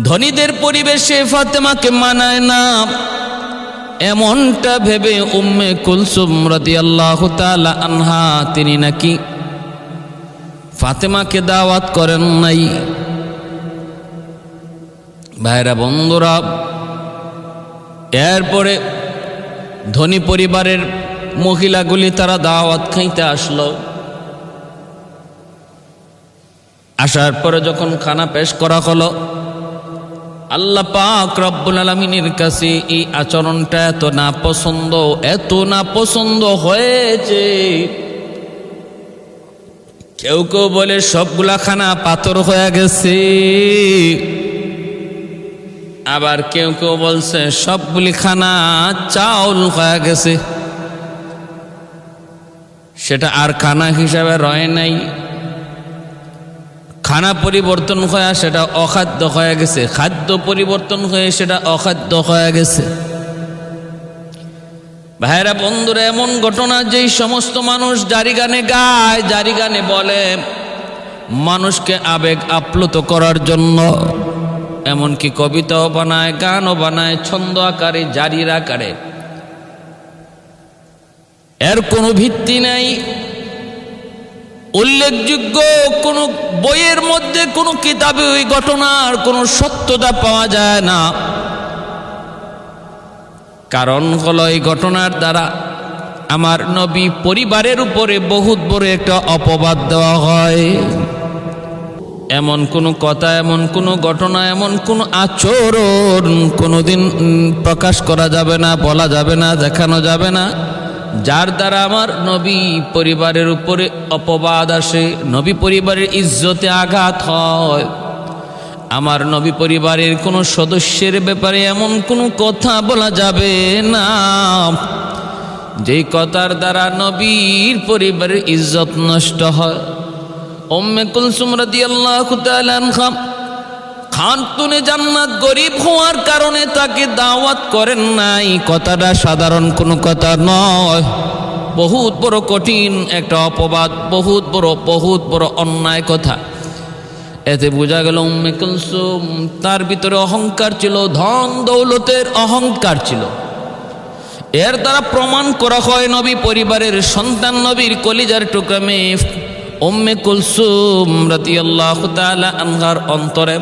ধনীদের পরিবেশে ফাতেমাকে মানায় না, এমনটা ভেবে উম্মে কুলসুম রাদিয়াল্লাহু তাআলা আনহা তিনি নাকি ফাতেমাকে দাওয়াত করেন নাই। ভাইরা বন্ধুরা, এরপরে ধনী পরিবারের মহিলাগুলি তারা দাওয়াত খাইতে আসলো। আসার পরে যখন খানা পেশ করা হলো, আল্লাহ পাক রব্বুল আলামিনের কাছে এই আচরণটা এত নাপছন্দ হয়েছে। কেউ কেউ বলে সবগুলা খানা পাথর হয়ে গেছে, আবার কেউ কেউ বলছে সবগুলি খানা চাউল হয়ে গেছে, সেটা আর খানা হিসাবে রয় নাই। খানা পরিবর্তন হয়ে সেটা অখাদ্য হয়ে গেছে, খাদ্য পরিবর্তন হয়ে সেটা অখাদ্য হয়ে গেছে। ভাইরা বন্ধুরা, এমন ঘটনা যেই সমস্ত মানুষ জারি গানে গায়, জারি গানে বলে, মানুষকে আবেগ আপ্লুত করার জন্য, এমনকি কবিতাও বানায়, গানও বানায়, ছন্দ আকারে, জারির আকারে। এর কোনো ভিত্তি নাই, উল্লেখযোগ্য কোন বইয়ের মধ্যে, কোন কিতাবে ওই ঘটনার কোন সত্যতা পাওয়া যায় না। কারণ হলো এই ঘটনার দ্বারা আমার নবী পরিবারের উপরে বহুত বড় একটা অপবাদ দেওয়া হয়। এমন কোন কথা, এমন কোন ঘটনা, এমন কোন আচরণ কোনোদিন প্রকাশ করা যাবে না, বলা যাবে না, দেখানো যাবে না, যার দ্বারা আমার নবী পরিবারের উপরে অপবাদ আসে, নবী পরিবারের ইজ্জতে আঘাত হয়। আমার নবী পরিবারের কোনো সদস্যের ব্যাপারে এমন কোনো কথা বলা যাবে না যেই কথার দ্বারা নবীর পরিবারের ইজ্জত নষ্ট হয়। উম্মে কুলসুম রাদিয়াল্লাহু তাআলা আনহা খানতুনে জান্নাত গরিব হওয়ার কারণে তাকে দাওয়াত করেন নাই, কথাটা সাধারণ কোনো কথা নয়, বহুত বড় কঠিন একটা অপবাদ, বহুত বড় অন্যায় কথা। এতে বোঝা গেল উম্মে কুলসুম তার ভিতরে অহংকার ছিল, ধন দৌলতের অহংকার ছিল। এর দ্বারা প্রমাণ করা হয় নবী পরিবারের সন্তান, নবীর কলিজার টুকরা মেয়ে উম্মে কুলসুম রাদিয়াল্লাহু তাআলা আনহার অন্তরে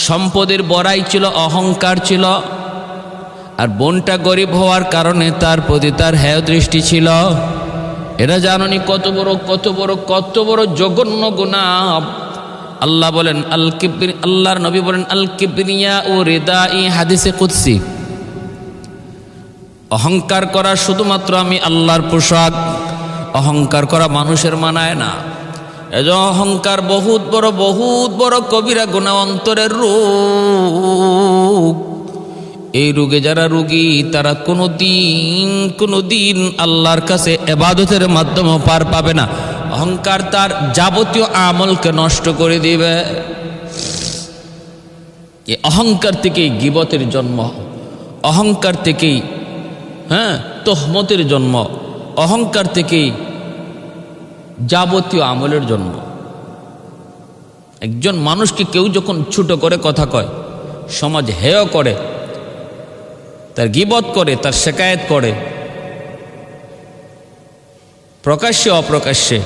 সম্পদের বড়াই ছিল, অহংকার ছিল। আর বোনটা গরিব হওয়ার কারণে তার প্রতি তার হেয় দৃষ্টি ছিল। এরা জাননি কত বড় জঘন্য গুনাহ। আল্লাহ বলেন আল্লাহর নবী বলেন আল কিবরিয়া ও রিদাই, হাদিসে কুদসি। অহংকার করা শুধুমাত্র আমি আল্লাহর পোশাক, অহংকার করা মানুষের মানায় না। এজন্য অহংকার বহুত বড় কবিরা গুনাহ, অন্তরের রোগ। এই রোগে যারা রোগী তারা কোনোদিন আল্লাহর কাছে ইবাদতের মাধ্যমে পার পাবে না। অহংকার তার যাবতীয় আমলকে নষ্ট করে দিবে। এই অহংকার থেকেই গীবতের জন্ম, অহংকার থেকেই তোহমতের জন্ম, অহংকার থেকেই যাবতীয় আমলের জন্ম। একজন মানুষকে কেউ যখন ছোট করে কথা কয়, সমাজ হেয় করে, তার গীবত করে, তার শিকায়েত করে, প্রকাশ্যে অপ্রকাশ্যে,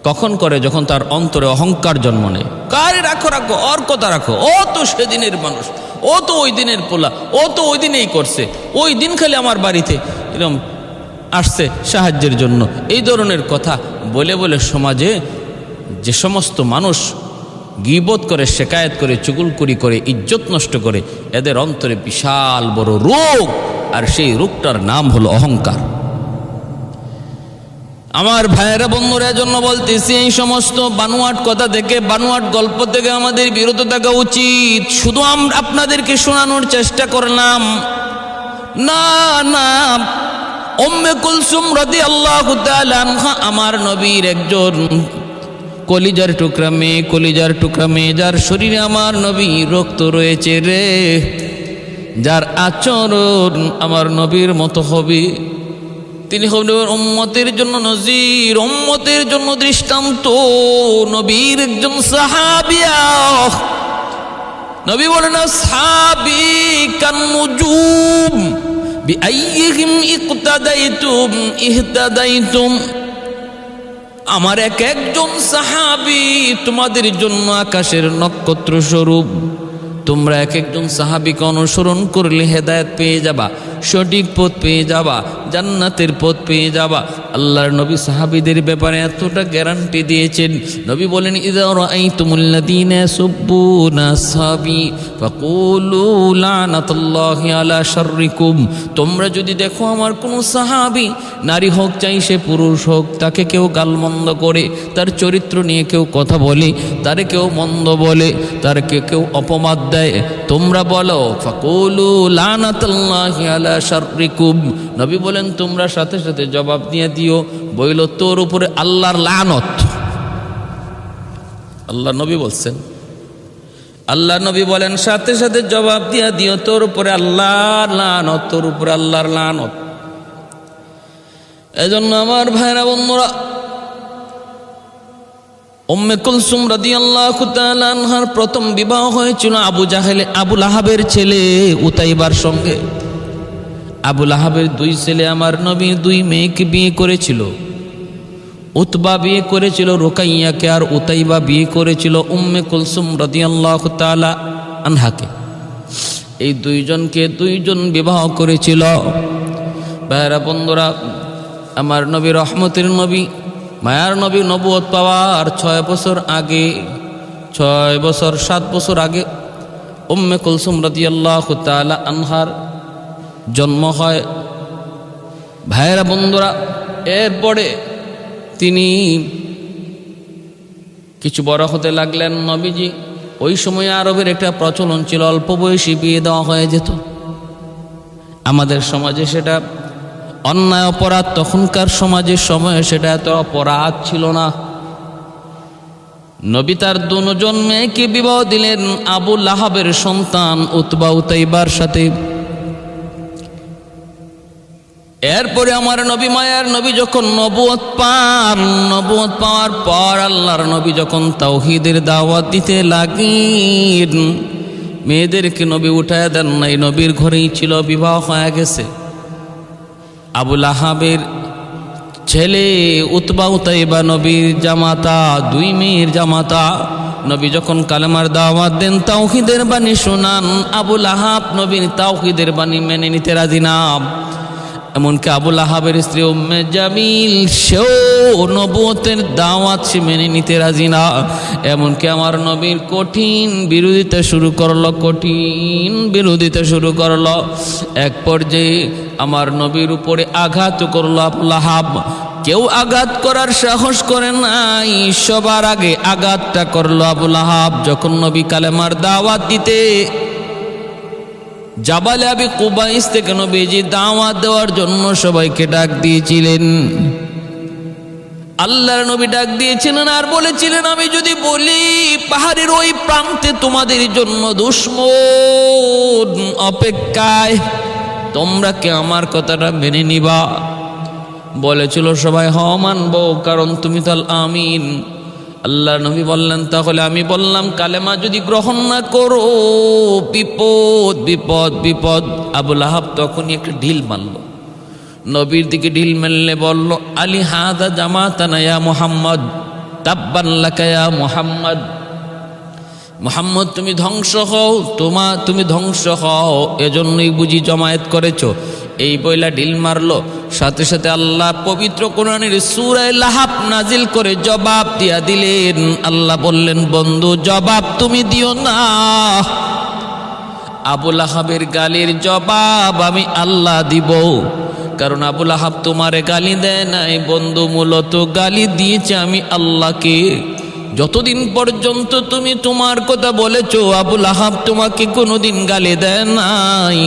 কখন করে? যখন তার অন্তরে অহংকার জন্ম নেয়। কারে রাখো, ওর কথা রাখো, ও তো সেদিনের মানুষ, ও তো ওই দিনের পোলা, ও তো ওই দিনেই করছে, ওই দিন খালি আমার বাড়িতে এরকম আসছে সাহায্যের জন্য। এই ধরনের কথা বলে বলে সমাজে যে সমস্ত মানুষ গীবত করে, শিকায়েত করে, চুগলখড়ি করে, ইজ্জত নষ্ট করে, এদের অন্তরে বিশাল বড় রোগ, আর সেই রোগটার নাম হলো অহংকার। আমার ভাইয়েরা বন্ধুরা, জন্য বলতেছি, এই সমস্ত বানোয়াট কথা থেকে, বানোয়াট গল্প থেকে আমাদের বিরত থাকা উচিত। শুধু আমরা আপনাদেরকে শোনানোর চেষ্টা করলাম না। উম্মে কুলসুম রাদিয়াল্লাহু তাআলা আনহা আমার নবীর একজন কলিজার টুকরা মেয়ে, যার শরীরে আমার নবী রক্ত রয়েছে রে, যার আচরণ আমার নবীর মতো হবে। তিনি হলেন উম্মতের জন্য নজির, উম্মতের জন্য দৃষ্টান্ত, নবীর একজন সাহাবিয়া। নবী বলেন আসহাবী কান্নুজুম বিআইয়িহিম ইকতাদাইতুম ইহতাদাইতুম। আমার এক একজন সাহাবী তোমাদের জন্য আকাশের নক্ষত্র স্বরূপ। তোমরা এক একজন সাহাবীকে অনুসরণ করলে হেদায়েত পেয়ে যাবা, সঠিক পথ পেয়ে যাবা, জান্নাতের পথ পেয়ে যাবা। আল্লাহর নবী সাহাবীদের ব্যাপারে এতটা গ্যারান্টি দিয়েছেন। নবী বলেন ইযা রাআইতুমুল্লাযীনা ইয়াসুব্বুনা আসহাবী ফাকুলু লানাতুল্লাহি আলা শাররিকুম। তোমরা যদি দেখো আমার কোনো সাহাবী, নারী হোক চাই সে পুরুষ হোক, তাকে কেউ গালমন্দ করে, তার চরিত্র নিয়ে কেউ কথা বলে, তারে কেউ মন্দ বলে, তারকে কেউ অপমান দেয়, তোমরা বলো ফাকুলু লানাতুল্লাহি আলা শাররিকুম। নবী বলেন তোমরা সাথে সাথে জবাব দিয়ে দিও, বইল তোর উপরে আল্লাহর লানত। আল্লাহ নবী বলছেন, আল্লাহ নবী বলেন সাথে সাথে জবাব দিয়ে দিও তোর উপরে আল্লাহর লানত, তোর উপরে আল্লাহর লানত। এজন্য আমার ভাইরা বন্ধুরা, উম্মে কুলসুম রাদিয়াল্লাহু তাআলা আনহার প্রথম বিবাহ হয়েছিল আবু লাহাবের ছেলে উতাইবার সঙ্গে। আবু লাহাবের দুই ছেলে আমার নবীর দুই মেয়েকে বিয়ে করেছিল। উতবা বিয়ে করেছিল রুকাইয়াকে, আর উতাইবা বিয়ে করেছিল উম্মে কুলসুম রাদিয়াল্লাহু তাআলা আনহাকে। এই দুইজনকে দুইজন বিবাহ করেছিল। ভাইরা বন্ধুরা, আমার নবী রহমতের নবী, মায়ার নবী নবুয়ত পাওয়ার 6 বছর আগে, 6 বছর 7 বছর আগে উম্মে কুলসুম রাদিয়াল্লাহু তাআলা আনহার জন্ম হয়। ভাইরা বন্ধুরা, এরপরে তিনি কিছু বড় হতে লাগলেন। নবীজি, ওই সময় আরবের একটা প্রচলন ছিল অল্প বয়সী বিয়ে দেওয়া হয়ে যেত। আমাদের সমাজে সেটা অন্যায় অপরাধ, তখনকার সমাজের সময়ে সেটা এত অপরাধ ছিল না। নবী তার দুজন মেয়েকে বিবাহ দিলেন আবু লাহাবের সন্তান উতবা উতাইবার সাথে। এরপরে আমার নবী, মায়ার নবী যখন নবুয়ত পান, নবুয়ত পাওয়ার পর আল্লাহর নবী যখন তাওহীদের দাওয়াত দিতে লাগলেন, মেয়েদেরকে নবী উঠায় দেন নাই, নবীর ঘরেই ছিল, বিবাহ হয়ে গেছে। আবু লাহাবের ছেলে উতবা উতাইবা নবীর জামাতা, দুই মেয়ের জামাতা। নবী যখন কালেমার দাওয়াত দেন, তাওহীদের বাণী শোনান, আবু লাহাব নবীর তাওহীদের বাণী মেনে নিতে রাজি না। এমনকি আবু লাহাবের স্ত্রী উম্মে জামিল, সেও নবুয়তের দাওয়াত সে মেনে নিতে রাজি না। এমনকি আমার নবীর কঠিন বিরোধিতা শুরু করলো, কঠিন বিরোধিতা শুরু করলো। এক পর্যায়ে আমার নবীর উপরে আঘাত করলো আবু লাহাব। কেউ আঘাত করার সাহস করে নাই, সবার আগে আঘাতটা করলো আবু লাহাব। যখন নবী কালেমার দাওয়াত দিতে জাবালে আবি কুবাইস থেকে নবীজি দাওয়াত দেওয়ার জন্য সবাইকে ডাক দিয়েছিলেন। আল্লাহর নবী ডাক দিয়েছিলেন আর বলেছিলেন, আমি যদি বলি পাহাড়ের ওই প্রান্তে তোমাদের জন্য দুশমন অপেক্ষায়, তোমরা কি আমার কথাটা মেনে নিবা? বলেছিল সবাই, হ মানব, কারণ তুমি তো আল আমিন। আল্লাহ নবী বললেন, তাহলে আমি বললাম কালেমা যদি গ্রহণ না করো বিপদ বিপদ বিপদ। আবু লাহাব তখনই একটা ঢিল মারল, নবীর দিকে ঢিল মারলে বলল, আলী হাদা জামাতানা ইয়া মুহাম্মদ, তাব্বান লাকা ইয়া মুহাম্মদ। মুহাম্মদ তুমি ধ্বংস হও, তুমি ধ্বংস হও, এজন্যই বুঝি জমায়েত করেছো। এই বইলা ঢিল মারলো। সাথে সাথে আল্লাহ পবিত্র কোরআনের সূরা লাহাব নাজিল করে জবাব দিয়া দিলেন। আল্লাহ বললেন, বন্ধু জবাব তুমি দিও না, আবু লাহাবের গালির জবাব আমি আল্লাহ দিব। কারণ আবু লাহাব তোমারে গালি দেয় নাই বন্ধু, মূলত গালি দিয়েছে আমি আল্লাহকে। যতদিন পর্যন্ত তুমি তোমার কথা বলেছো, আবু লাহাব তোমাকে কোনোদিন গালি দেয় নাই।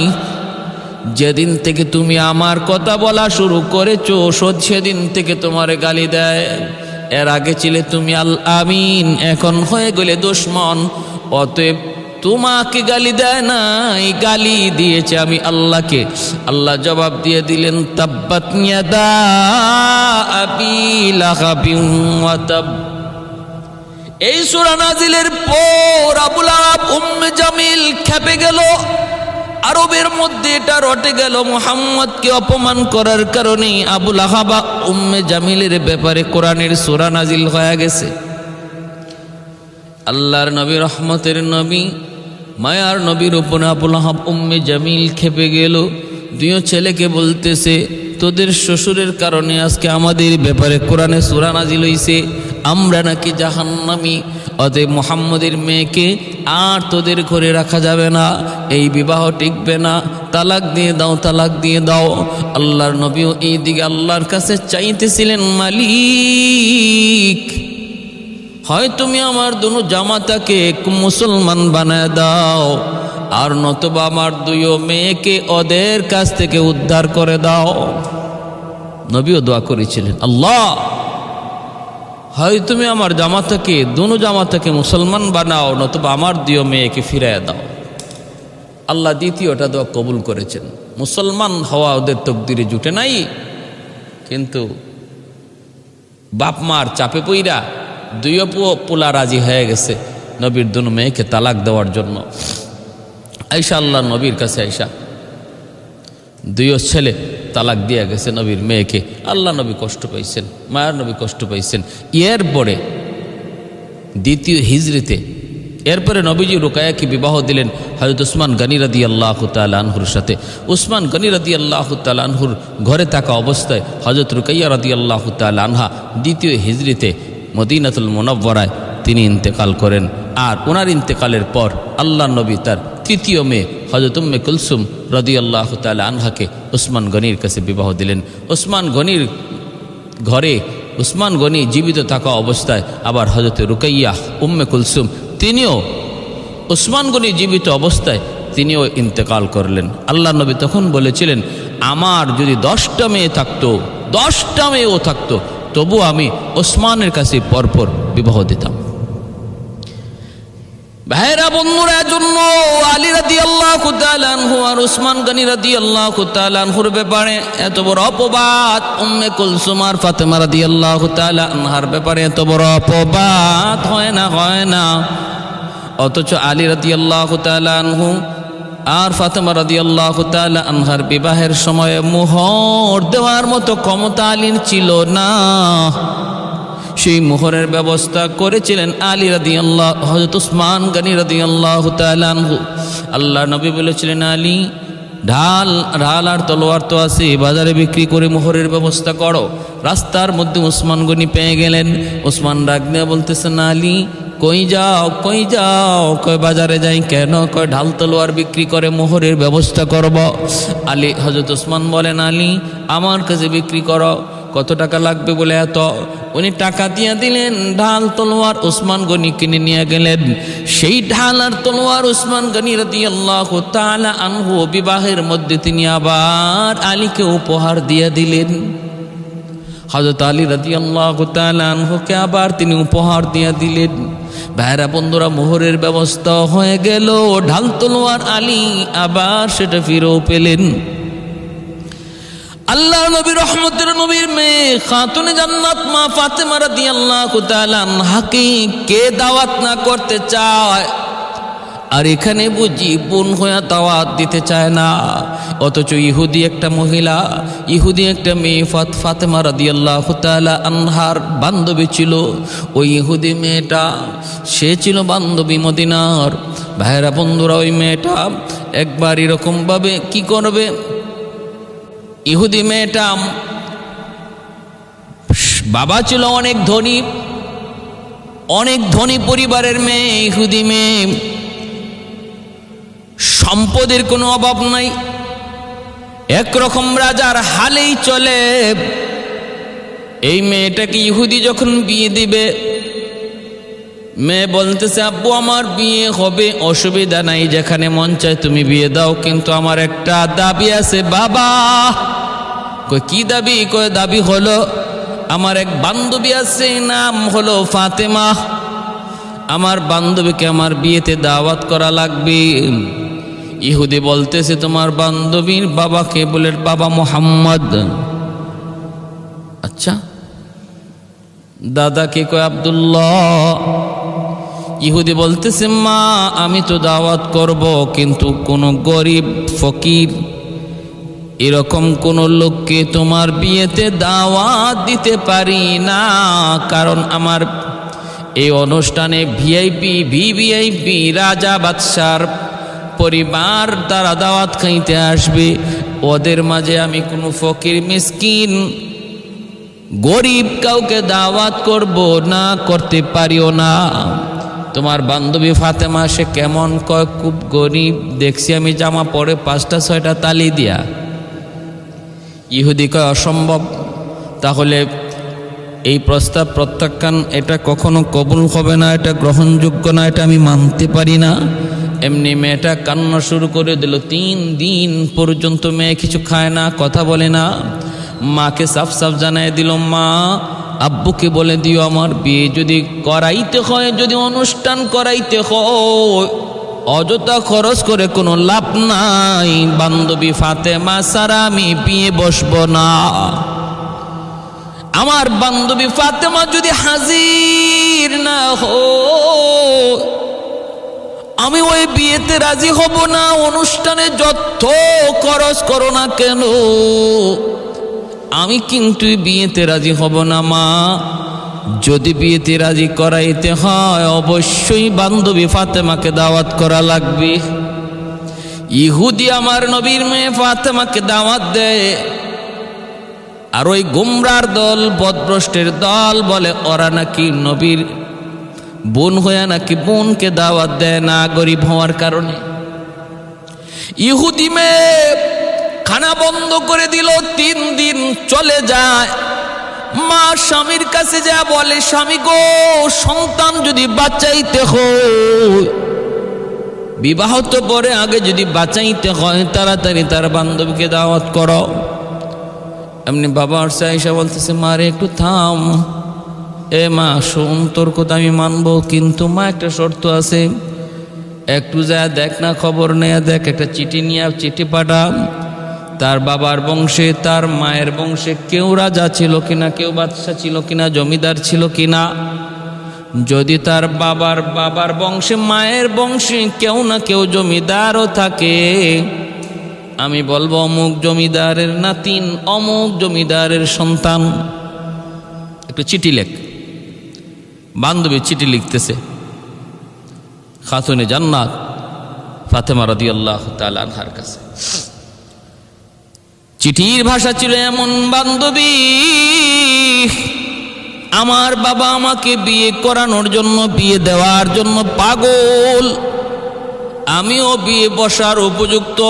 যেদিন থেকে তুমি আমার কথা বলা শুরু করেছো, সেদিন থেকে তোমারে গালি দেয়। এর আগে ছিলে তুমি আল আমিন, এখন হয়ে গেলে দুশমন। অতএব তোমাকে গালি দেয় নাই, গালি দিয়েছে আমি আল্লাহকে। আল্লাহ জবাব দিয়ে দিলেন, তাব্বাত ইয়াদা আবি লাহাবিন ওয়া তাব। এই সূরা নাজিলের পর আবুল আহাব উম্মে জামিল খেপে গেল। আরবের মধ্যে এটা রটে গেল, মুহাম্মদকে অপমান করার কারণে আবুল আহাব উম্মে জামিলের ব্যাপারে কোরআনের সূরা নাজিল হয়ে গেছে। আল্লাহর নবী, রহমতের নবী, মায়ার নবীর উপরে আবুল আহাব উম্মে জামিল খেপে গেল। দুই ছেলেকে বলতেছে, তোদের শ্বশুরের কারণে আজকে আমাদের ব্যাপারে কোরআনে সূরা নাজিল হইছে, আমরা নাকি জাহান্নামী, অতএব মুহাম্মদের মেয়েকে আর তোদের ঘরে রাখা যাবে না, এই বিবাহ টিকবে না, তালাক দিয়ে দাও, তালাক দিয়ে দাও। আল্লাহর নবীও এই দিকে আল্লাহর কাছে চাইতেছিলেন, মালিক হয় তুমি আমার দুনো জামাতাকে মুসলমান বানায় দাও, আর নতুবা আমার দুইও মেয়েকে ওদের কাছ থেকে উদ্ধার করে দাও। নবীও দোয়া করেছিলেন, আল্লাহ হয় তুমি আমার জামাতাকে, দুনো জামাতাকে মুসলমান বানাও, নতুবা আমার দুইও মেয়েকে ফিরাইয়া দাও। আল্লাহ দ্বিতীয়টা দোয়া কবুল করেছেন। মুসলমান হওয়া ওদের তকদিরে জুটে নাই, কিন্তু বাপ মার চাপে পইরা দুইও পোলা রাজি হয়ে গেছে নবীর দুনো মেয়েকে তালাক দেওয়ার জন্য। আয়েশা আল্লাহ নবীর কাছে আয়েশা, দুইও ছেলে তালাক দিয়ে গেছে নবীর মেয়েকে। আল্লাহ নবী কষ্ট পাইছেন, মায়ার নবী কষ্ট পাইছেন। এরপরে দ্বিতীয় হিজরিতে এরপরে নবীজি রুকায়াকে বিবাহ দিলেন হযরত উসমান গনি রাদিয়াল্লাহু তাআলা আনহুর সাথে। উসমান গনি রাদিয়াল্লাহু তাআলা আনহুর ঘরে থাকা অবস্থায় হযরত রুকাইয়া রাদিয়াল্লাহু তাআলা আনহা দ্বিতীয় হিজরিতে মদিনাতুল মুনাওয়ারায় তিনি ইন্তেকাল করেন। আর ওনার ইন্তেকালের পর আল্লাহ নবী তার তৃতীয় মেয়ে হযরত উম্মে কুলসুম রাদিয়াল্লাহু তাআলা আনহাকে উসমান গনির কাছে বিবাহ দিলেন। উসমান গনির ঘরে উসমান গনি জীবিত থাকা অবস্থায় আবার হযরত রুকাইয়া উম্মে কুলসুম তিনিও উসমান গনি জীবিত অবস্থায় তিনিও ইন্তেকাল করলেন। আল্লাহ নবী তখন বলেছিলেন, আমার যদি 10টা মেয়ে থাকতো, 10টা মেয়েও থাকতো, তবু আমি ওসমানের কাছে পরপর বিবাহ দিতাম। ভাইরা বন্ধুরা, জন্য আলী রাদিয়াল্লাহু তাআলা আনহু আর উসমান গনি রাদিয়াল্লাহু তাআলা আনহুর ব্যাপারে এত বড় অপবাদ, উম্মে কুলসুম আর ফাতেমা রাদিয়াল্লাহু তাআলা আনহার ব্যাপারে এত বড় অপবাদ হয় না। অথচ আলী রাদিয়াল্লাহু তাআলা আনহু আর ফাতেমা রাদিয়াল্লাহু তাআলা আনহার বিবাহের সময়ে মোহর দেওয়ার মতো ক্ষমতা আলীর ছিল না। সেই মোহরের ব্যবস্থা করেছিলেন আলী রাদিয়াল্লাহু, হযরত উসমান গনি রাদিয়াল্লাহু তাআলা আনহু। আল্লাহ নবী বলেছিলেন, আলী ঢাল আর তলোয়ার তো আছে, বাজারে বিক্রি করে মোহরের ব্যবস্থা করো। রাস্তার মধ্যে উসমান গনি পেয়ে গেলেন। উসমান ডাক দিয়ে বলতেছেন, আলী কই যাও? কই বাজারে যাই কেন? কই ঢাল তলোয়ার বিক্রি করে মোহরের ব্যবস্থা করব। আলী হযরত উসমান বলেন, আলী আমার কাছে বিক্রি করো। কত টাকা লাগবে বলে এত? উনি টাকা দিয়ে দিলেন, ঢাল তলোয়ার উসমান গনি কিনে নিয়ে গেলেন। সেই ঢাল আর তলোয়ার উসমান গনি রাদিয়াল্লাহু তাআলা আনহু বিবাহের মধ্যে তিনি আবার আলীকে উপহার দিয়ে দিলেন। হযরত আলী রাদিয়াল্লাহু তাআলা আনহুকে আবার তিনি উপহার দিয়ে দিলেন। ভাইরা বন্ধুরা, মোহরের ব্যবস্থা হয়ে গেল, ঢাল তলোয়ার আলী আবার সেটা ফিরেও পেলেন। আল্লাহ নবী, রহমতের নবীর মেয়ে খাতুনে জান্নাত মা ফাতেমা রাদিয়াল্লাহু তাআলা আনহাকে কে দাওয়াত না করতে চায়? আর এখানে বুঝি বোন হয়ে দাওয়াত দিতে চায় না। অথচ ইহুদি একটা মহিলা, ইহুদি একটা মেয়ে ফাতেমা রাদিয়াল্লাহু তাআলা আনহার বান্ধবী ছিল। ওই ইহুদি মেয়েটা, সে ছিল বান্ধবী মদিনার। ভাইরা বন্ধুরা, ওই মেয়েটা একবার এরকমভাবে কি করবে, ইহুদি মেয়েটা বাবা ছিল অনেক ধনী পরিবারের মেয়ে। ইহুদি মেয়ে, সম্পদের কোনো অভাব নাই, একরকম রাজার হালেই চলে। এই মেয়েটাকে ইহুদি যখন বিয়ে দিবে, মেয়ে বলতেছে, আব্বু আমার বিয়ে হবে, অসুবিধা নাই, যেখানে মন চায় তুমি বিয়ে দাও, কিন্তু আমার একটা দাবি আছে। বাবা কই কি দাবি? কই দাবি হলো আমার এক বান্ধবী আছে, নাম হলো ফাতেমা, আমার বান্ধবীকে আমার বিয়েতে দাওয়াত করা লাগবে। ইহুদি বলতেছে, তোমার বান্ধবীর বাবাকে? বলে বাবা মুহাম্মদ। আচ্ছা, দাদাকে? কয় আব্দুল্লাহ। ইহুদি বলতেছে, মা আমি তো দাওয়াত করব, কিন্তু কোনো গরিব ফকির এরকম কোন লোককে তোমার বিয়েতে দাওয়াত দিতে পারি না, কারণ আমার এই অনুষ্ঠানে ভিভিআইপি রাজা বাদশার পরিবার তারা দাওয়াত খাইতে আসবে। ওদের মাঝে আমি কোনো ফকির মিসকিন গরিব কাউকে দাওয়াত করব না, করতে পারিও না। তোমার বান্ধবী ফাতেমা সে কেমন? কয় খুব গরিব, দেখছি আমি জামা পরে 5টা 6টা তালি দিয়া। ইহুদি কয় অসম্ভব, তাহলে এই প্রস্তাব প্রত্যাখ্যান, এটা কখনো কবুল হবে না, এটা গ্রহণযোগ্য না, এটা আমি মানতে পারি না। এমনি মেয়েটা কান্না শুরু করে দিল। 3 দিন পর্যন্ত মেয়ে কিছু খায় না, কথা বলে না। মাকে সাফ সাফ জানাই দিল, মা আব্বুকে বলে দিও আমার বিয়ে যদি করাইতে হয়, যদি অনুষ্ঠান করাইতে হয়, অযথা খরচ করে কোনো লাভ নাই। বান্ধবী ফাতেমা ছাড়া আমি বিয়ে বসবো না। আমার বান্ধবী ফাতেমা যদি হাজির না হয়, আমি ওই বিয়েতে রাজি হব না। অনুষ্ঠানে যত খরচ করো না কেন, আমি কিন্তু বিয়েতে রাজি হব না। মা যদি বিয়েতে রাজি করাইতে হয়, অবশ্যই বান্ধবী ফাতেমাকে দাওয়াত করা লাগবে। ইহুদি আমার নবীর মেয়ে ফাতেমাকে দাওয়াত দেয়, আর ওই গুমরার দল, বদভ্রষ্টের দল বলে ওরা নাকি নবীর বোন হয়ে নাকি বোনকে দাওয়াত দেয় না গরিব হওয়ার কারণে। ইহুদি মেয়ে খানা বন্ধ করে দিল। 3 দিন চলে যায়। মা স্বামীর কাছে যা বলে, স্বামী গো, সন্তান যদি বাঁচাইতে হয়, বিবাহ তো পরে, আগে যদি বাঁচাইতে হয় তাড়াতাড়ি তার বান্ধবীকে দাওয়াত করো। এমনি বাবা আসছে, আয়েশা বলতেছে, মা রে একটু থাম। এ মা শোন, তোর কথা আমি মানবো, কিন্তু মা একটা শর্ত আছে। একটু যা দেখ না, খবর নেয়া দেখ, একটা চিঠি নিয়ে চিঠি পাঠা। তার বাবার বংশে, তার মায়ের বংশে কেউ রাজা ছিল কিনা, কেউ বাদশাহ ছিল কিনা, জমিদার ছিল কিনা। যদি তার বাবার বংশে, মায়ের বংশে কেউ না কেউ জমিদারও থাকে, আমি বলবো অমুক জমিদারের নাতিন, অমুক জমিদারের সন্তান। একটু চিঠি লেখ। বান্ধবী চিঠি লিখতেছে খাতুনে জান্নাত ফাতেমা রাদিয়াল্লাহু তাআলা আনহার কাছে। চিঠির ভাষা ছিল এমন, বান্ধবী আমার বাবা আমাকে বিয়ে করানোর জন্য, বিয়ে দেওয়ার জন্য পাগল। আমিও বিয়ে বসার উপযুক্ত,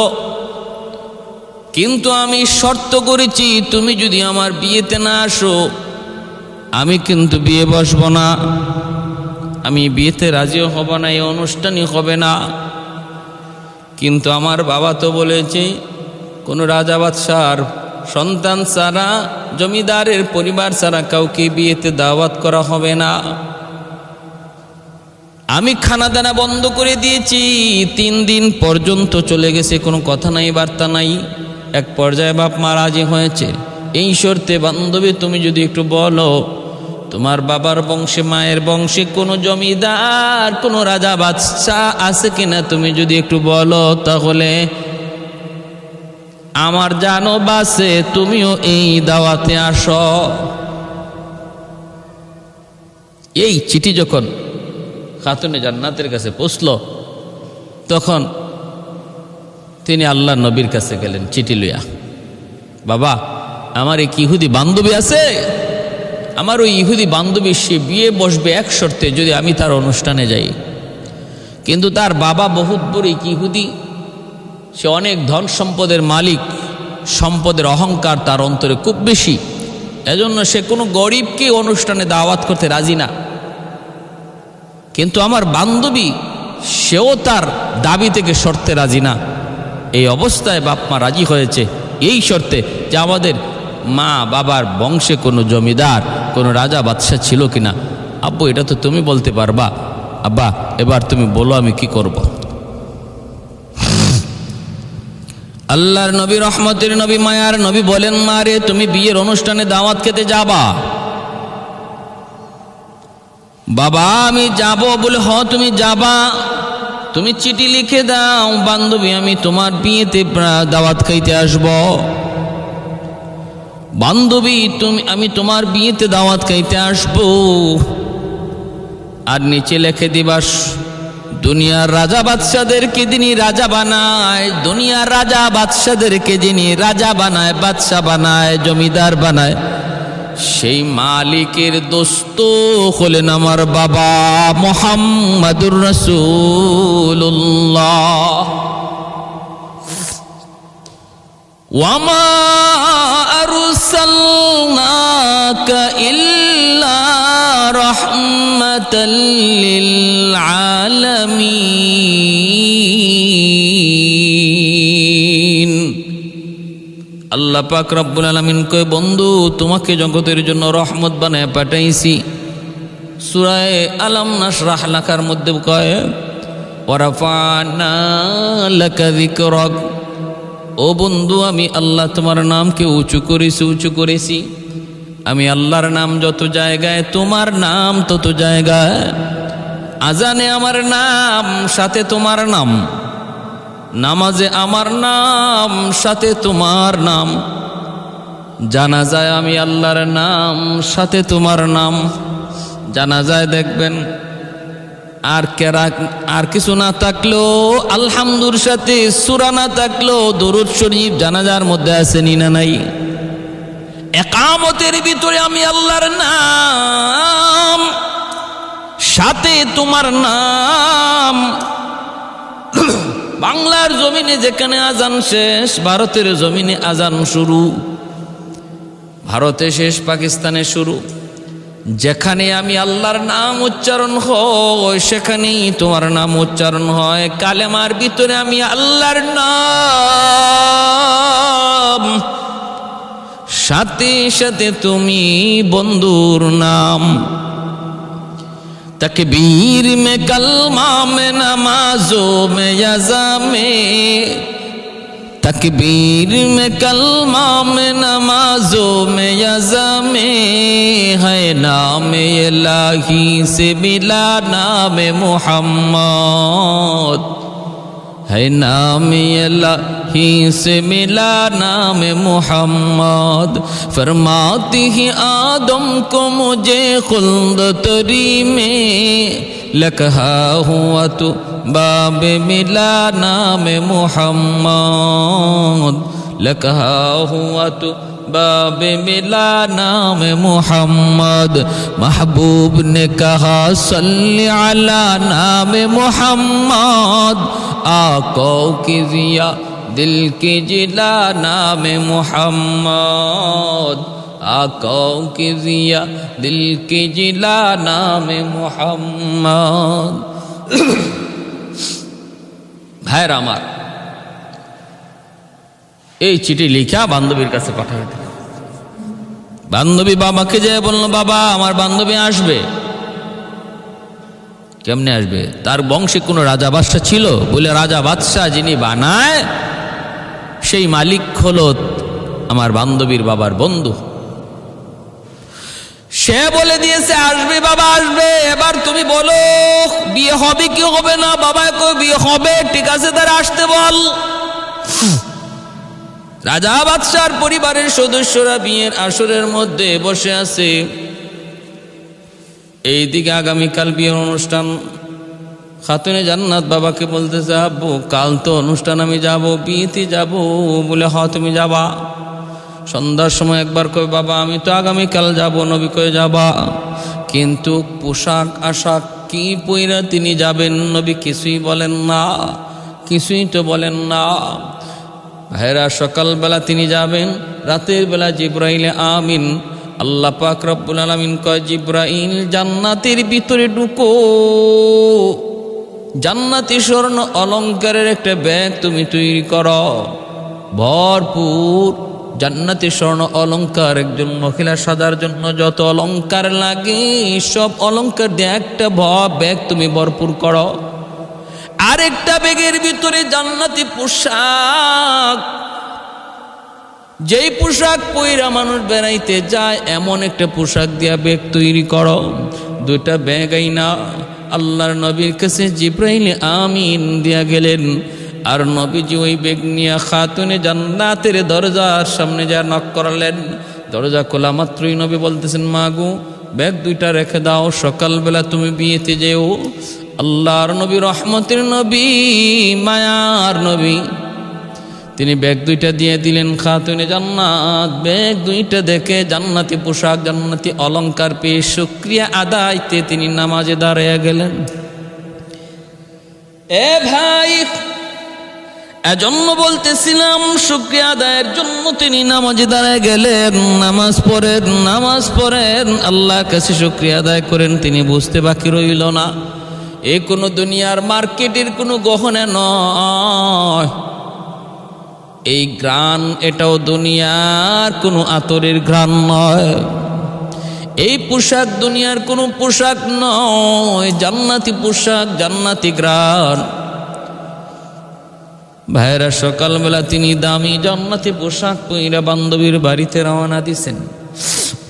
কিন্তু আমি শর্ত করেছি, তুমি যদি আমার বিয়েতে না আসো, আমি কিন্তু বিয়ে বসব না। আমি বিয়েতে রাজিও হব না, এই অনুষ্ঠানই হবে না। কিন্তু আমার বাবা তো বলেছে, কোনো রাজা বাদশার সন্তান ছাড়া, জমিদারের পরিবার ছাড়া কাউকে বিয়েতে দাওয়াত করা হবে না। আমি খানা দানা বন্ধ করে দিয়েছি। 3 দিন পর্যন্ত চলে গেছে, কোনো কথা নাই, বার্তা নাই। এক পর্যায়ে বাপ মা রাজি হয়েছে। এই শর্তে, বান্ধবী তুমি যদি একটু বলো, তোমার বাবার বংশে, মায়ের বংশে কোনো জমিদার, কোনো রাজা বাদশাহ আছে কিনা, তুমি যদি একটু বলো, তাহলে আমার জানো বাসে, তুমিও এই দাওয়াতে আসো। এই চিঠি যখন খাতুনে জান্নাতের কাছে পৌঁছল, তখন তিনি আল্লাহ নবীর কাছে গেলেন চিঠি লইয়া। বাবা, আমার এক ইহুদি বান্ধবী আছে, আমার ওই ইহুদি বান্ধবী, সে বিয়ে বসবে এক শর্তে, যদি আমি তার অনুষ্ঠানে যাই। কিন্তু তার বাবা বহুত বড় ইহুদি, সে অনেক ধন সম্পদের মালিক, সম্পদের অহংকার তার অন্তরে খুব বেশি। এজন্য সে কোনো গরিবকে অনুষ্ঠানে দাওয়াত করতে রাজি না। কিন্তু আমার বান্ধবী, সেও তার দাবি থেকে শর্তে রাজি না। এই অবস্থায় বাপ মা রাজি হয়েছে এই শর্তে যে আমাদের মা বাবার বংশে কোনো জমিদার, কোনো রাজা বাদশাহ ছিল কিনা। আব্বু, এটা তো তুমি বলতে পারবা। আব্বা, এবার তুমি বলো আমি কি করব। আল্লাহর নবী, রহমতের নবী, মায়ার নবী বলেন, মা রে, তুমি বিয়ের অনুষ্ঠানে দাওয়াত খেতে যাবা। বাবা আমি যাব বলে, হ তুমি যাবা, তুমি চিঠি লিখে দাও বান্ধবী আমি তোমার বিয়েতে দাওয়াত খাইতে আসব। বান্ধবী আমি তোমার বিয়েতে দাওয়াত খাইতে আসব। আর নিচে লিখে দিবাস, দুনিয়ার রাজা বাদশাদেরকে যিনি রাজা বানায়, দুনিয়ার রাজা বাদশাদেরকে যিনি রাজা বানায়, বাদশা বানায়, জমিদার বানায়, সেই মালিকের দোস্ত হলেন আমার বাবা মুহাম্মাদুর রাসূলুল্লাহ। ওয়ামা আরসালনাকা ইল্লা রাহমাতাল লিল আলামিন। আল্লাহ পাক রব্বুল আলামিন কয়, বন্ধু তোমাকে জগতের জন্য রহমত বানায় পাঠাইছি। সূরা আলাম নাশরাহ লাকার মধ্যে কয়, ওয়ারাফা'না লাকা যিকরাক, ও বন্ধু আমি আল্লাহ তোমার নামকে উঁচু করেছি। আমি আল্লাহর নাম যত জায়গায়, তোমার নাম তত জায়গায়। আজানে আমার নাম, সাথে তোমার নাম। নামাজে আমার নাম, সাথে তোমার নাম। জানাজায় আমি আল্লাহর নাম, সাথে তোমার নাম। জানাজায় দেখবেন আর কিছু না থাকলেও আলহামদুর সাথে সূরা না থাকলেও দরুদ শরীফ জানাজার মধ্যে আছে নি না নাই? ইকামতের ভিতরে আমি আল্লাহর নাম, সাথে তোমার নাম। বাংলার জমিনে যেখানে আজান শেষ, ভারতের জমিনে আজান শুরু। ভারতে শেষ, পাকিস্তানে শুরু। যেখানে আমি আল্লাহর নাম উচ্চারণ হয় সেখানেই তোমার নাম উচ্চারণ হয়। কালেমার ভিতরে আমি আল্লাহর নাম, সাথে সাথে তুমি বন্ধুর নাম। तकबीर में कलमा में नमाजों में यज़ा में, तकबीर में कलमा में नमाजों में यज़ा में है नाम इलाही से मिला नाम मुहम्मद, है नाम इलाही से मिला नाम मुहम्मद। फरमाती ही आदम को मुझे खुल्द तरी में, लकहा हुआ तो बाब मिला नाम मुहम्मद, लकहा हुआ तो बाब मिला नाम मुहम्मद। महबूब ने कहा सल्ली अला नाम मुहम्मद, आका की जिया दिल की जिला नाम मुहम्मद, आका की जिया दिल की जिला नाम मुहम्मद। ভাইয়ের আমার, এই চিঠি লিখা বান্ধবীর কাছে পাঠাবে। বান্ধবী বাবাকে যে বলল, বাবা আমার বান্ধবী আসবে। কেমনে আসবে? তার বংশে কোনো রাজা বাদশা ছিল? বলে রাজা বাদশাহ যিনি বানায় সেই মালিক হলো আমার বান্ধবীর বাবার বন্ধু। সে বলে দিয়েছে আসবে বাবা আসবে। এবার তুমি বলো বিয়ে হবে কি হবে না? বাবা কই বিয়ে হবে, ঠিক আছে তারা আসতে বল। রাজা বাদশার পরিবারের সদস্যরা বিয়ের আসরের মধ্যে বসে আছে। এইদিকে আগামীকাল বিয়ের অনুষ্ঠান। খাতুনে জান্নাত বাবাকে বলতেছে, আব্বু কাল তো অনুষ্ঠান, আমি যাব, বিয়েতে যাব। বলে হ তুমি যাবা। সন্ধ্যার সময় একবার কই, বাবা আমি তো আগামীকাল যাব। নবী কয়ে যাবা, কিন্তু পোশাক আশাক কি পইরা তিনি যাবেন? নবী কিছুই বলেন না, কিছুই তো বলেন না। ভাইরা সকালবেলা তিনি যাবেন, রাতের বেলা জিব্রাইল আমিন আল্লাহ পাক রব্বুল আলামিন কয়, জিব্রাইল জান্নাতের ভিতরে ঢুকো, জান্নাতি স্বর্ণ অলংকারের একটা ব্যাগ তুমি তৈরি করো, ভরপুর জান্নাতি স্বর্ণ অলংকার। একজন মহিলা সাজার জন্য যত অলংকার লাগে সব অলংকার দিয়ে একটা ব্যাগ তুমি ভরপুর করো। আরেকটা ব্যাগের ভিতরে জান্নাতি পোশাক, যেই পোশাক পইরা মানুষ বেড়াইতে যায় এমন একটা পোশাক দিয়া ব্যাগ তৈরি করো। দুইটা ব্যাগ আইনা আল্লাহর নবীর কাছে জিব্রাইল আমিন দিয়া গেলেন। আর নবীজি ওই ব্যাগ নিয়ে খাতুনে জান্নাতের দরজার সামনে যা নক করালেন। দরজা খোলা মাত্রই নবী বলতেছেন, মা গো ব্যাগ দুইটা রেখে দাও, সকালবেলা তুমি বিয়েতে যেও। আল্লাহর নবী, রহমতের নবী, মায়ার নবী, তিনি ব্যাগ দুইটা দিয়ে দিলেন খাতুনে জান্নাত। ব্যাগ দুইটা দেখে জান্নাতি পোশাক, জান্নাতি অলংকার পেয়ে শুকরিয়া আদায়তে তিনি নামাজে দাঁড়িয়ে গেলেন। এ ভাই, এজন্য বলতেছিলাম শুকরিয়া আদায়ের জন্য তিনি নামাজে দাঁড়িয়ে গেলেন। নামাজ পড়েন আল্লাহর কাছে শুকরিয়া আদায় করেন। তিনি বুঝতে বাকি রইল না, এ কোনো দুনিয়ার মার্কেটের কোনো গহনা নয়, এই গ্রান এটাও দুনিয়ার কোনো আতরের গ্রান নয়, এই পোশাক দুনিয়ার কোনো পোশাক নয়, জান্নাতি পোশাক, জান্নাতি গ্রান। ভাইরা, সকালবেলা তিনি দামি জান্নাতি পোশাক পইরা বান্ধবীর বাড়িতে রওনা দিছেন।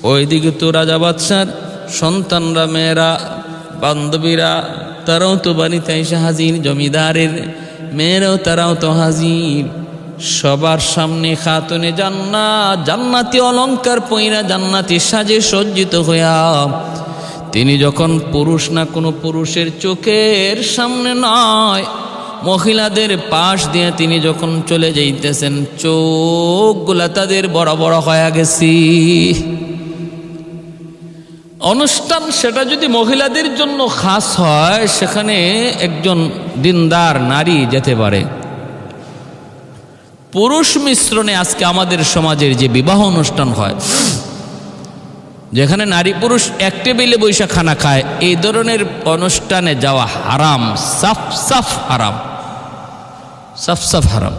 ওইদিকে তো রাজা বাদশার সন্তানরা, মেয়েরা, বান্ধবীরা তারাও তো বাড়িতে এসে হাজির, জমিদারের মেয়েরাও তারাও তো হাজির। সবার সামনে খাতুনে জান্নাত জান্নাতি অলংকার পইরা, জান্নাতি সাজে সজ্জিত হইয়া তিনি যখন পুরুষ না কোনো পুরুষের চোখের সামনে নয়, মহিলাদের পাশ দিয়ে তিনি যখন চলে যাইতেছেন, চোখগুলা তাদের বড় বড় হয়ে গেছি। অনুষ্ঠান সেটা যদি মহিলাদের জন্য খাস হয়, সেখানে একজন দিনদার নারী যেতে পারে। পুরুষ মিশ্রণে আজকে আমাদের সমাজের যে বিবাহ অনুষ্ঠান হয়, যেখানে নারী পুরুষ এক টেবিলে বৈশা খানা খায়, এই ধরনের অনুষ্ঠানে যাওয়া হারাম, সাফ সাফ হারাম, সাফ সাফ হারাম।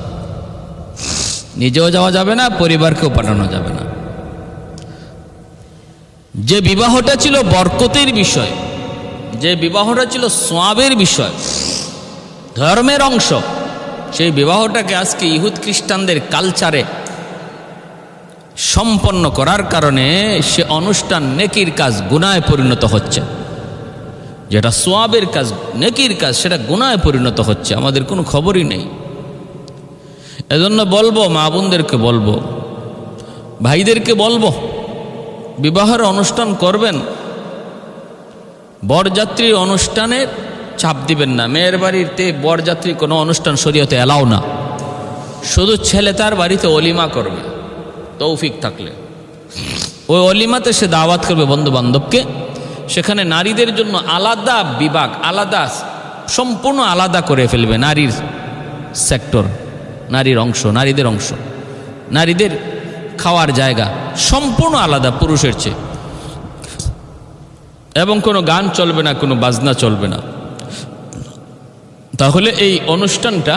নিজেও যাওয়া যাবে না, পরিবারকেও পাঠানো যাবে না। যে বিবাহটা ছিল বরকতের বিষয়, যে বিবাহটা ছিল সোয়াবের বিষয়, ধর্মের অংশ, সেই বিবাহটাকে আজকে ইহুদ খ্রিস্টানদের কালচারে সম্পন্ন করার কারণে সে অনুষ্ঠান নেকির কাজ গুনাহে পরিণত হচ্ছে। যেটা সোয়াবের কাজ, নেকির কাজ, সেটা গুনাহে পরিণত হচ্ছে। আমাদের কোনো খবরই নেই। এজন্য বলবো, মা বোনদেরকে বলবো, ভাইদেরকে বলবো, বিবাহের অনুষ্ঠান করবেন, বরযাত্রীর অনুষ্ঠানে চাপ দিবেন না। মেয়ের বাড়িতে বরযাত্রী কোনো অনুষ্ঠান শরীয়তে এলাও না। শুধু ছেলে তার বাড়িতে অলিমা করবে, তৌফিক থাকলে ওই অলিমাতে সে দাওয়াত করবে বন্ধু বান্ধবকে। সেখানে নারীদের জন্য আলাদা বিভাগ, আলাদা, সম্পূর্ণ আলাদা করে ফেলবে নারীর সেক্টর, নারীর অংশ, নারীদের অংশ, নারীদের খাওয়ার জায়গা সম্পূর্ণ আলাদা পুরুষের চেয়ে। এবং কোনো গান চলবে না, কোনো বাজনা চলবে না। তাহলে এই অনুষ্ঠানটা,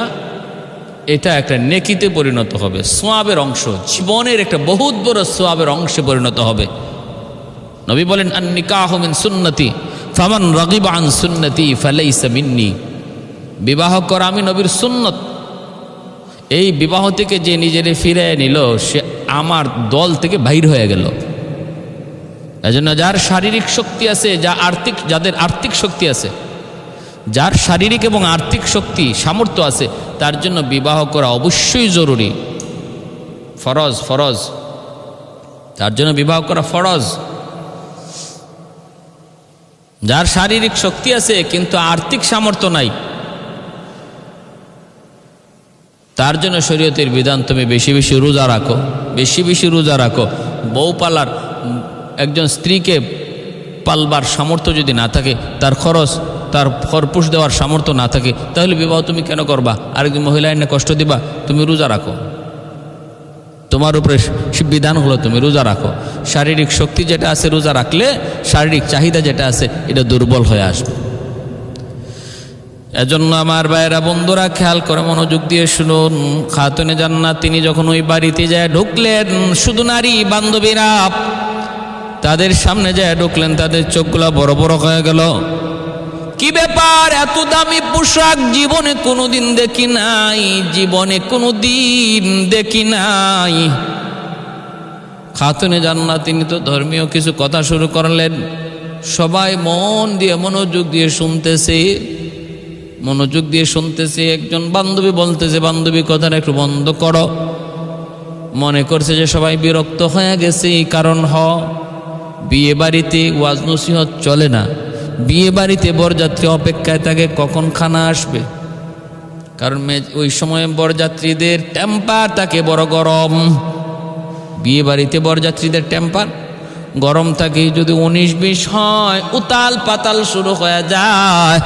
এটা একটা নেকিতে পরিণত হবে, সোয়াবের অংশ, জীবনের একটা বহুত বড় সোয়াবের অংশে পরিণত হবে। নবী বলেন, আন নিকাহু মিন সুন্নতি ফামান রাগিবা আন সুন্নতি ফালাইসা মিন্নি। বিবাহ করা আমি নবীর সুন্নত। এই বিবাহ থেকে যে নিজেরে ফিরে নিল, সে আমার দল থেকে বাইর হয়ে গেল। এজন্য যার শারীরিক শক্তি আছে, যাদের আর্থিক শক্তি আছে, যার শারীরিক এবং আর্থিক শক্তি সামর্থ্য আছে, তার জন্য বিবাহ করা অবশ্যই জরুরি, ফরজ, ফরজ। তার জন্য বিবাহ করা ফরজ। যার শারীরিক শক্তি আছে কিন্তু আর্থিক সামর্থ্য নাই, তার জন্য শরীয়তের বিধান, তুমি বেশি বেশি রোজা রাখো, বেশি বেশি রোজা রাখো। বউ পালার, একজন স্ত্রীকে পালবার সামর্থ্য যদি না থাকে, তার খরচ, তার খরপুষ দেওয়ার সামর্থ্য না থাকে, তাহলে বিবাহ তুমি কেন করবা? আরেকজন মহিলা এনে কষ্ট দিবা? তুমি রোজা রাখো, তোমার উপরে বিধান হলো তুমি রোজা রাখো। শারীরিক শক্তি যেটা আছে, রোজা রাখলে শারীরিক চাহিদা যেটা আছে এটা দুর্বল হয়ে আসবে। এজন্য আমার ভাইয়েরা, বন্ধুরা, খেয়াল করে মনোযোগ দিয়ে শুনুন। খাতুনে জান্নাত তিনি যখন ওই বাড়িতে যায় ঢুকলেন, শুধু নারী বান্ধবীরা তাদের সামনে যায় ঢুকলেন, তাদের চোখগুলা বড় বড় হয়ে গেল। কি ব্যাপার, এত দামি পোশাক জীবনে কোনোদিন দেখি নাই, জীবনে কোনোদিন দেখি নাই। খাতুনে জান্নাত তিনি তো ধর্মীয় কিছু কথা শুরু করলেন। সবাই মন দিয়ে মনোযোগ দিয়ে শুনতেছে। একজন বান্ধবী বলতেছে, বান্ধবী কথাটা একটু বন্ধ করো। মনে করছে যে সবাই বিরক্ত হয়ে গেছে। কারণ বিয়ে বাড়িতে ওয়াজ নসিহত চলে না, বিয়ে বাড়িতে বরযাত্রী অপেক্ষায় থাকে কখন খানা আসবে। কারণ ওই সময় বরযাত্রীদের টেম্পার থাকে বড় গরম। বিয়ে বাড়িতে বরযাত্রীদের টেম্পার গরম থাকে। যদি 19-20 হয় উতাল পাতাল শুরু হয়ে যায়।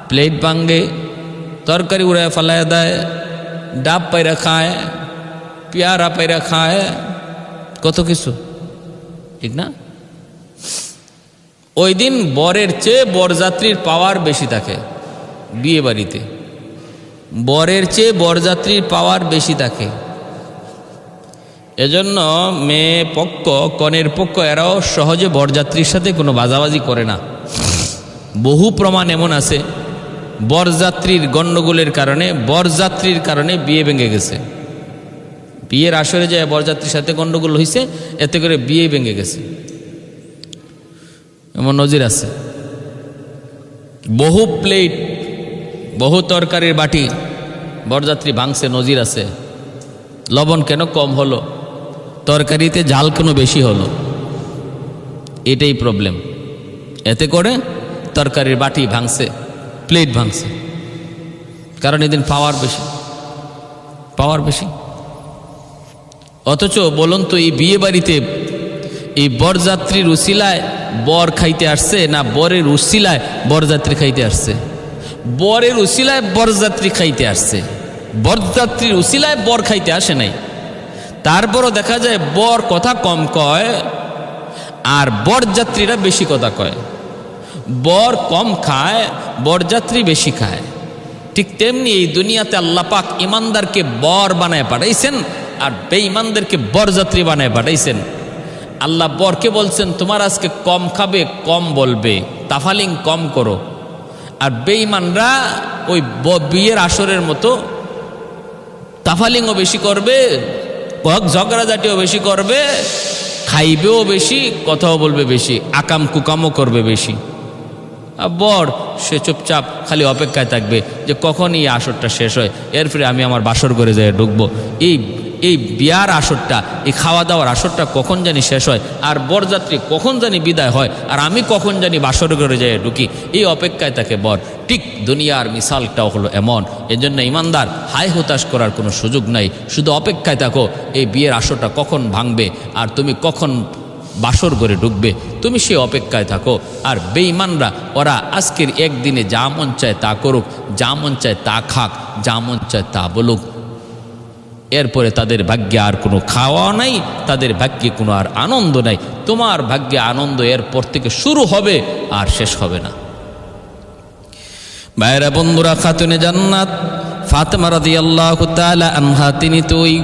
প্লেট ভাঙ্গে, তরকারি উড়ায় ফেলায় দেয়, ডাব পাইরা খায়, পেয়ারা পাইরা খায়, কত কিছু, ঠিক না? ওই দিন বরের চেয়ে বরযাত্রীর পাওয়ার বেশি থাকে। বিয়ে বাড়িতে বরের চেয়ে বরযাত্রীর পাওয়ার বেশি থাকে। এজন্য মেয়ে পক্ষ, কনের পক্ষ এরাও সহজে বরযাত্রীর সাথে কোনো বাজাবাজি করে না। বহু প্রমাণ এমন আছে বরযাত্রীর গণ্ডগোলের কারণে, বরযাত্রীর কারণে বিয়ে ভেঙে গেছে। বিয়ের আসরে যায় বরযাত্রীর সাথে গণ্ডগোল হয়েছে, এতে করে বিয়ে ভেঙে গেছে, এমন নজির আছে। বহু প্লেট, বহু তরকারির বাটি বরযাত্রী ভাঙছে, নজির আছে। লবণ কেন কম হলো, তরকারিতে ঝাল কেন বেশি হলো, এটাই প্রবলেম। এতে করে তরকারির বাটি ভাঙছে, প্লেট ভাঙছে, কারণ এদিন পাওয়ার বেশি। অথচ বলুন তো, এই বিয়ে বাড়িতে এই বরযাত্রীর উসিলায় বর খাইতে আসছে না বরের উসিলায় বরযাত্রী খাইতে আসছে? বরের উসিলায় বরযাত্রী খাইতে আসছে, বরযাত্রীর উসিলায় বর খাইতে আসে নাই। তারপরও দেখা যায় বর কথা কম কয় আর বরযাত্রীরা বেশি কথা কয়। বর কম খায়, বরযাত্রী বেশি খায়। ঠিক তেমনি এই দুনিয়াতে আল্লাহ পাক ইমানদারকে বর বানায় পাঠাইছেন আর বেঈমানদেরকে বরযাত্রী বানায় পাঠাইছেন। আল্লাহ বরকে বলছেন তোমার আজকে কম খাবে, কম বলবে, তাফালিং কম করো। আর বেঈমানরা ওই বিয়ের আসরের মতো তাফালিংও বেশি করবে, ঝগড়াঝাটিও বেশি করবে, খাইবেও বেশি, কথাও বলবে বেশি, আকাম কুকামও করবে বেশি। আর বর সে চুপচাপ খালি অপেক্ষায় থাকবে যে কখন এই আসরটা শেষ হয়, এরপরে আমি আমার বাসর ঘরে যেয়ে ঢুকবো। এই বিয়ার আসরটা, এই খাওয়া দাওয়ার আসরটা কখন জানি শেষ হয়, আর বরযাত্রী কখন জানি বিদায় হয়, আর আমি কখন জানি বাসর ঘরে যেয়ে ঢুকি, এই অপেক্ষায় থাকে বর। ঠিক দুনিয়ার মিসালটাও হলো এমন। এজন্য ইমানদার হায় হতাশ করার কোনো সুযোগ নাই, শুধু অপেক্ষায় থাকো এই বিয়ের আসরটা কখন ভাঙবে আর তুমি কখন বাসর ঘরে ঢুকবে, তুমি সে অপেক্ষায় থাকো। আর বেঈমানরা ওরা আজকের একদিনে যা মন চায় তা করুক, যা মন চায় তা খাক, যা মন চায় তা বলুক, এরপরে তাদের ভাগ্যে আর কোনো খাওয়া নাই, তাদের ভাগ্যে কোনো আর আনন্দ নাই। তোমার ভাগ্যে আনন্দ এরপর থেকে শুরু হবে আর শেষ হবে না। ভাইরা বন্ধুরা, খাতুনে জান্নাত ফাতেমা রাদিয়াল্লাহু তাআলা আনহা, তিনি তো ওই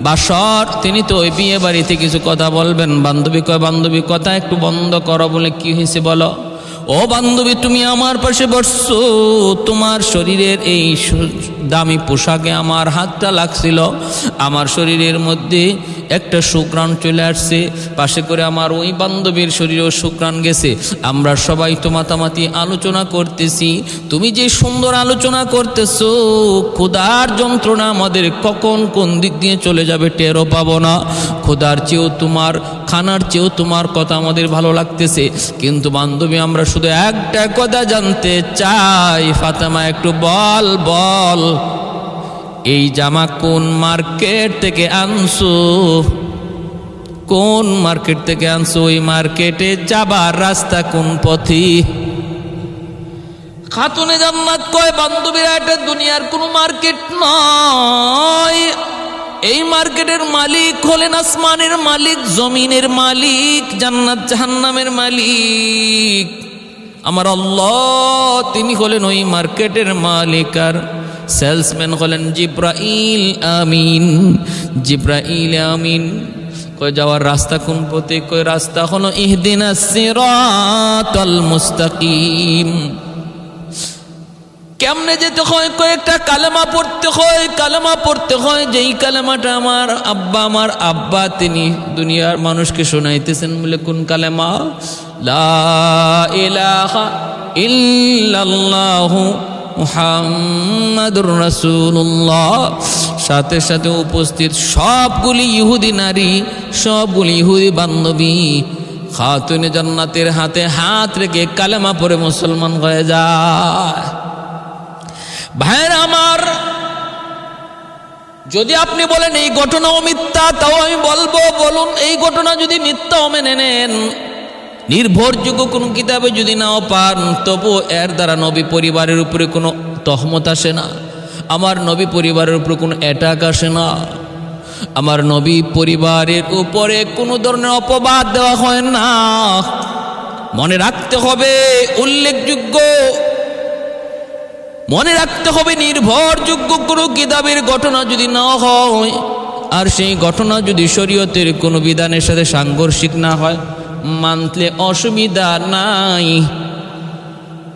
বাসর, তিনি তো ওই বিয়ে বাড়িতে কিছু কথা বলবেন। বান্ধবী কয়, বান্ধবী কথা একটু বন্ধ করো। বলে কি হয়েছে বলো? ও বান্ধবী, তুমি আমার পাশে বসছো, তোমার শরীরের এই দামি পোশাকে আমার হাতটা লাগছিল, আমার শরীরের মধ্যে একটা শুক্রাণ চলে আসছে, পাশে করে আমার ওই বান্ধবীর শরীরেও শুক্রাণ গেছে। আমরা সবাই তো মাতামাতি আলোচনা করতেছি, তুমি যে সুন্দর আলোচনা করতেছো, ক্ষুধার যন্ত্রণা আমাদের কখন কোন দিক দিয়ে চলে যাবে টেরও পাবো না। ক্ষুধার চেয়েও তোমার, খানার চেয়েও তোমার কথা আমাদের ভালো লাগতেছে। কিন্তু বান্ধবী, আমরা শুধু একটা কথা জানতে চাই, ফাতেমা একটু বল, এই জামা কোন মার্কেট থেকে আনছো? কোন মার্কেট থেকে আনছো? ওই মার্কেটে যাবার রাস্তা কোন পথে? খাতুনে জান্নাত কয়, বান্ধবীরা, এটা দুনিয়ার কোন মার্কেট নয়, এই মার্কেটের মালিক হলেন আসমানের মালিক, জমিনের মালিক, জান্নাত জাহান্নামের মালিক আমার আল্লাহ। তিনি হলেন ওই মার্কেটের মালিক, আর সেলসম্যান হলেন জিব্রাইল আমিন। জিব্রাইল আমিন কই যাওয়ার রাস্তা কোন পথে? কই রাস্তা হলো ইহদিনাস সিরাতাল মুস্তাকিম। কেমনে যেতে হয়? কয়েকটা কালেমা পড়তে হয়, কালেমা পড়তে হয়, যেই কালেমাটা আমার আব্বা তিনি দুনিয়ার মানুষকে শোনাইতেছেন। বলে কোন কালেমা? লা ইলাহা ইল্লাল্লাহু মুহাম্মাদুর রাসূলুল্লাহ। সাথে সাথে উপস্থিত সবগুলি ইহুদি নারী, সবগুলি ইহুদি বান্ধবী খাতুনে জান্নাতের হাতে হাত রেখে কালেমা পড়ে মুসলমান হয়ে যায়। ভাইরা আমার, যদি আপনি বলেন এই ঘটনাও মিথ্যা, তাও আমি বলবো, বলুন এই ঘটনা যদি মিথ্যাও মেনে নেন, নির্ভরযোগ্য কোনো কিতাবে যদি নাও পান, তবু এর দ্বারা নবী পরিবারের উপরে কোনো তহমত আসে না, আমার নবী পরিবারের উপরে কোনো অ্যাটাক আসে না, আমার নবী পরিবারের উপরে কোনো ধরনের অপবাদ দেওয়া হয় না। মনে রাখতে হবে, উল্লেখযোগ্য, মনে রাখতে হবে, নির্ভরযোগ্য কোনো কিতাবের ঘটনা যদি না হয়, আর সেই ঘটনা যদি শরীয়তের কোনো বিধানের সাথে সাংঘর্ষিক না হয়, মানলে অসুবিধা নাই।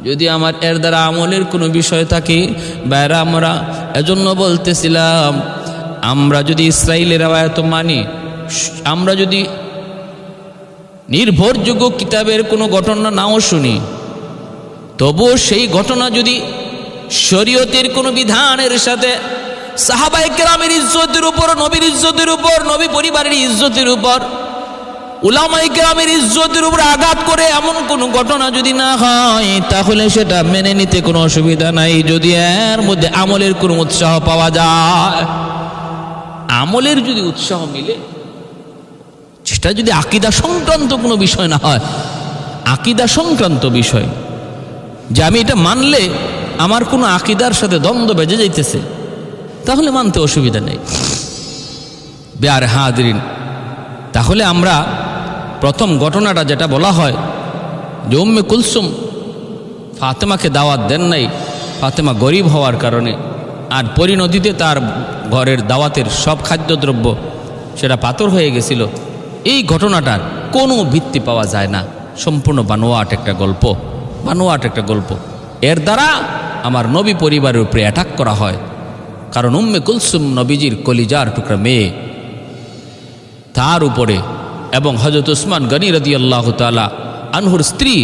যদি আমার এর দ্বারা আমলের কোনো বিষয় থাকে, বাইরা আমরা এজন্য বলতেছিলাম, আমরা যদি ইসরাইলের রাওয়ায়াত মানি, আমরা যদি নির্ভরযোগ্য কিতাবের কোনো ঘটনা নাও শুনি, তবুও সেই ঘটনা যদি শরীয়তের কোনো বিধানের সাথে, সাহাবায়ে কেরামের ইজ্জতের উপর, নবীর ইজ্জতের উপর, নবী পরিবারের ইজ্জতের উপর, উলামায়ে কেরামের ইজ্জতের উপর আঘাত করে এমন কোনো ঘটনা যদি না হয়, তাহলে সেটা মেনে নিতে কোনো অসুবিধা নাই, যদি এর মধ্যে আমলের কোনো উৎসাহ পাওয়া যায়। আমলের যদি উৎসাহ মিলে, সেটা যদি আকীদা সংক্রান্ত কোনো বিষয় না হয়, আকীদা সংক্রান্ত বিষয়, যে আমি এটা মানলে আমার কোনো আকীদার সাথে দ্বন্দ্ব বেজে যাইতেছে, তাহলে মানতে অসুবিধা নেই। বেয়ার হাজরিন, তাহলে আমরা প্রথম ঘটনাটা যেটা বলা হয় যে উম্মে কুলসুম ফাতেমাকে দাওয়াত দেন নাই, ফাতেমা গরিব হওয়ার কারণে, আর পরিণতিতে তার ঘরের দাওয়াতের সব খাদ্যদ্রব্য সেটা পাথর হয়ে গেছিল। এই ঘটনাটার কোনো ভিত্তি পাওয়া যায় না, সম্পূর্ণ বানোয়াট একটা গল্প, বানোয়াট একটা গল্প। এর দ্বারা আমার নবী পরিবারের উপরে অ্যাটাক করা হয়, কারণ উম্মে কুলসুম নবীজির কলিজার টুকরা মেয়ে, তার উপরে, এবং হযরত উসমান গনি রাদিয়াল্লাহু তাআলা আনহুর স্ত্রী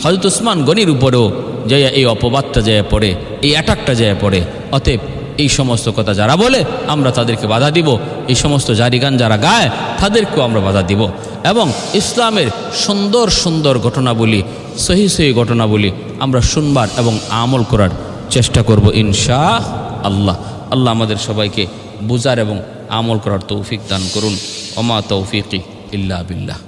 হযরত উসমান গনির উপরেও যে এই অপবাদটা যায় পড়ে, এই অ্যাটাকটা যায় পড়ে। অতএব এই সমস্ত কথা যারা বলে আমরা তাদেরকে বাধা দিব, এই সমস্ত জারিগান যারা গায় তাদেরকেও আমরা বাধা দিব, এবং ইসলামের সুন্দর সুন্দর ঘটনাবলী, সহি সহি ঘটনাবলী আমরা শুনবার এবং আমল করার চেষ্টা করব ইনশাআল্লাহ। আল্লাহ আমাদের সবাইকে বুঝার এবং আমল করার তৌফিক দান করুন। ওমা তৌফিকি ইল্লা বিল্লাহ।